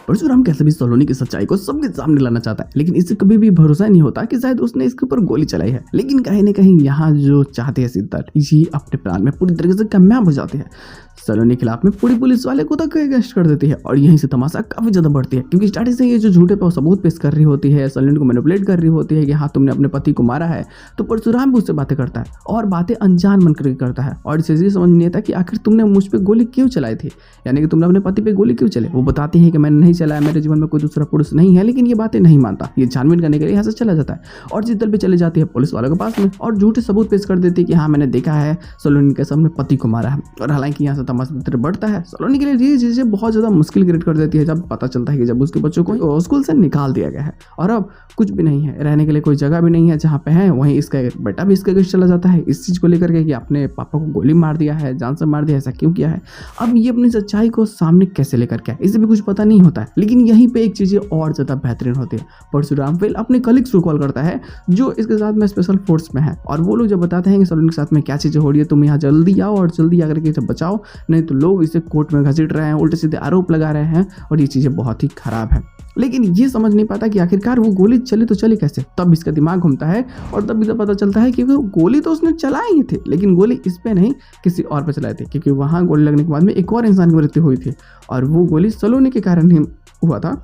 परशुराम कैसे भी सलोनी की सच्चाई को सबके सामने लाना चाहता है, लेकिन इसे कभी भी भरोसा नहीं होता कि शायद उसने इसके ऊपर गोली चलाई है। लेकिन कहीं ना कहीं यहाँ जो चाहते हैं शीतल, ये अपने प्लान में पूरी तरीके से कामयाब हो जाते हैं। सलोनी के खिलाफ में पूरी पुलिस वाले को तक अरेस्ट कर देती है और यहीं से तमाशा काफी ज्यादा बढ़ती है, क्योंकि स्टार्टिंग से ये जो झूठे पे सबूत पेश कर रही होती है, सलोनी को मैनिपुलेट कर रही होती है कि हाँ तुमने अपने पति को मारा है। तो परशुराम भी उससे बातें करता है और बातें अनजान मन करके करता है और इसे ये समझ नहीं आता कि आखिर तुमने मुझ पर गोली क्यों चलाई थी, यानी कि तुमने अपने पति पे गोली क्यों चले। वो बताती है कि मैंने नहीं चलाया, मेरे जीवन में कोई दूसरा पुरुष नहीं है, लेकिन ये बातें नहीं मानता। ये छानबीन करने के लिए यहाँ से चला जाता है और शीतल पे चले जाती है पुलिस वालों के पास में और झूठे सबूत पेश कर देती है कि हाँ मैंने देखा है सलोनी के सामने पति को मारा है। और हालांकि यहाँ से तमाशा बढ़ता है। सलोनी के लिए ये चीजें बहुत ज्यादा मुश्किल क्रिएट कर देती है जब पता चलता है कि जब उसके बच्चों को स्कूल से निकाल दिया गया है और अब कुछ भी नहीं है, रहने के लिए कोई जगह भी नहीं है जहाँ पे है। वहीं इसका बेटा भी इसके चला जाता है इस चीज को लेकर के कि अपने पापा को गोली मार दिया है, जान से मार दिया, ऐसा क्यों किया है। अब ये अपनी सच्चाई को सामने कैसे लेकर के इसे भी कुछ पता नहीं होता है। लेकिन यहीं पे एक चीजें और ज्यादा बेहतरीन होती है। परशुराम फिर अपने कलीग्स को कॉल करता है जो इसके साथ में स्पेशल फोर्स में है और वो लोग जब बताते हैं कि सलोनी के साथ में क्या चीजें हो रही है, तुम यहाँ जल्दी आओ और जल्दी आकर के इसे बचाओ, नहीं तो लोग इसे कोर्ट में घसीट रहे हैं, उल्टे सीधे आरोप लगा रहे हैं और ये चीजें बहुत ही खराब है। लेकिन ये समझ नहीं पाता कि आखिरकार वो गोली चली तो चली कैसे। तब इसका दिमाग घूमता है और तब इसे पता चलता है कि वो गोली तो उसने चलाई ही थी, लेकिन गोली इस पे नहीं किसी और पे चलाई थी, क्योंकि वहां गोली लगने के बाद में एक और इंसान की मृत्यु हुई थी और वो गोली सलोनी के कारण ही हुआ था।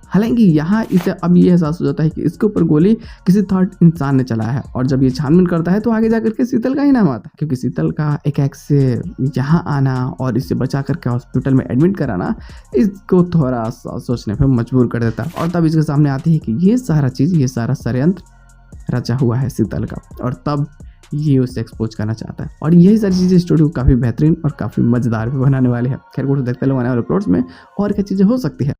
हालांकि यहाँ इसे अब ये एहसास हो जाता है कि इसके ऊपर गोली किसी थर्ड इंसान ने चलाया है और जब ये छानबीन करता है तो आगे जाकर के शीतल का ही नाम आता है, क्योंकि शीतल का एक से यहाँ आना और इसे बचा करके हॉस्पिटल में एडमिट कराना इसको थोड़ा सा सोचने पर मजबूर कर देता है। और तब इसके सामने आती है कि ये सारा चीज़, ये सारा षड्यंत्र रचा हुआ है शीतल का, और तब ये उसे एक्सपोज करना चाहता है। और यही सारी चीज़ें स्टोरी को काफ़ी बेहतरीन और काफ़ी मज़ेदार भी बनाने वाले हैं। खैर को देखते लोग आने वाले प्लॉट्स में और क्या चीज़ें हो सकती है।